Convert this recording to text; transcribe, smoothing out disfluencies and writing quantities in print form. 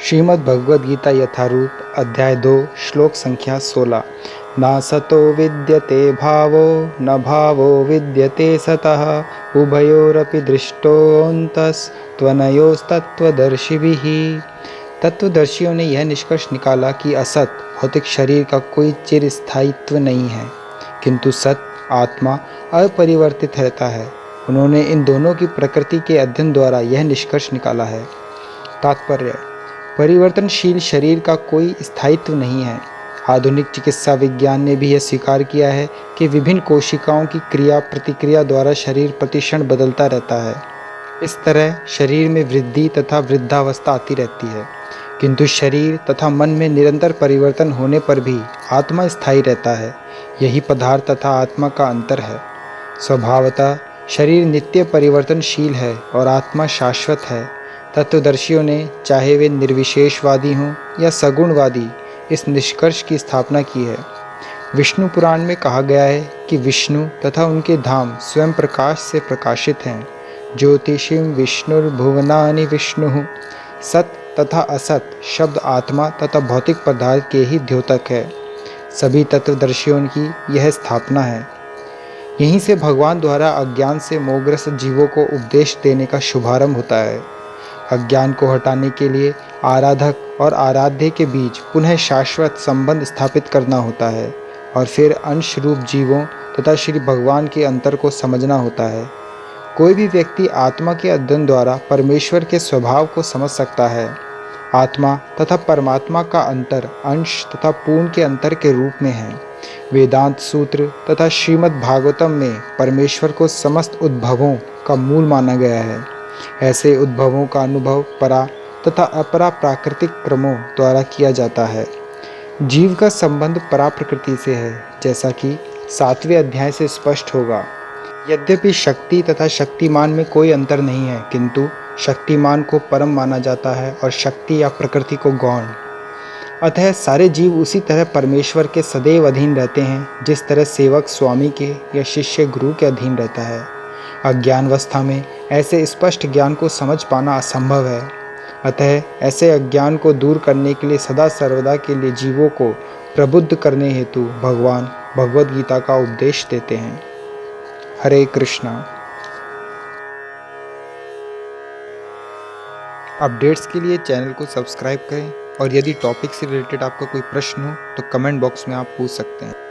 श्रीमद् भगवद गीता यथारूप अध्याय 2 श्लोक संख्या 16। न सतो विद्यते भावो न भावो विद्यते सतः उभयोरपि दृष्टोऽन्तस्त्वनयोस्तत्त्वदर्शिभिः। तत्वदर्शियों ने यह निष्कर्ष निकाला कि असत भौतिक शरीर का कोई चिरस्थायित्व नहीं है, किंतु सत आत्मा अपरिवर्तित रहता है। उन्होंने इन दोनों की प्रकृति के अध्ययन द्वारा यह निष्कर्ष निकाला है। तात्पर्य: परिवर्तनशील शरीर का कोई स्थायित्व नहीं है। आधुनिक चिकित्सा विज्ञान ने भी यह स्वीकार किया है कि विभिन्न कोशिकाओं की क्रिया प्रतिक्रिया द्वारा शरीर प्रतिक्षण बदलता रहता है। इस तरह शरीर में वृद्धि तथा वृद्धावस्था आती रहती है, किंतु शरीर तथा मन में निरंतर परिवर्तन होने पर भी आत्मा स्थायी रहता है। यही पदार्थ तथा आत्मा का अंतर है। स्वभावतः शरीर नित्य परिवर्तनशील है और आत्मा शाश्वत है। तत्वदर्शियों ने, चाहे वे निर्विशेषवादी हों या सगुणवादी, इस निष्कर्ष की स्थापना की है। विष्णु पुराण में कहा गया है कि विष्णु तथा उनके धाम स्वयं प्रकाश से प्रकाशित हैं। ज्योतिषिं विष्णुर्भुवनानि विष्णु। सत तथा असत शब्द आत्मा तथा भौतिक पदार्थ के ही द्योतक है। सभी तत्वदर्शियों की यह स्थापना है। यहीं से भगवान द्वारा अज्ञान से मोहग्रस्त जीवों को उपदेश देने का शुभारंभ होता है। अज्ञान को हटाने के लिए आराधक और आराध्य के बीच पुनः शाश्वत संबंध स्थापित करना होता है और फिर अंश रूप जीवों तथा श्री भगवान के अंतर को समझना होता है। कोई भी व्यक्ति आत्मा के अध्ययन द्वारा परमेश्वर के स्वभाव को समझ सकता है। आत्मा तथा परमात्मा का अंतर अंश तथा पूर्ण के अंतर के रूप में है। वेदांत सूत्र तथा श्रीमद् भागवतम में परमेश्वर को समस्त उद्भवों का मूल माना गया है। ऐसे उद्भवों का अनुभव परा तथा अपरा प्राकृतिक क्रमों द्वारा किया जाता है। जीव का संबंध परा प्रकृति से है, जैसा कि 7वें अध्याय से स्पष्ट होगा। यद्यपि शक्ति तथा शक्तिमान में कोई अंतर नहीं है, किंतु शक्तिमान को परम माना जाता है और शक्ति या प्रकृति को गौण। अतः सारे जीव उसी तरह परमेश्वर के सदैव अधीन रहते हैं, जिस तरह सेवक स्वामी के या शिष्य गुरु के अधीन रहता है। अज्ञानावस्था में ऐसे स्पष्ट ज्ञान को समझ पाना असंभव है। अतः ऐसे अज्ञान को दूर करने के लिए सदा सर्वदा के लिए जीवों को प्रबुद्ध करने हेतु भगवान भगवद गीता का उपदेश देते हैं। हरे कृष्णा। अपडेट्स के लिए चैनल को सब्सक्राइब करें और यदि टॉपिक से रिलेटेड आपका कोई प्रश्न हो तो कमेंट बॉक्स में आप पूछ सकते हैं।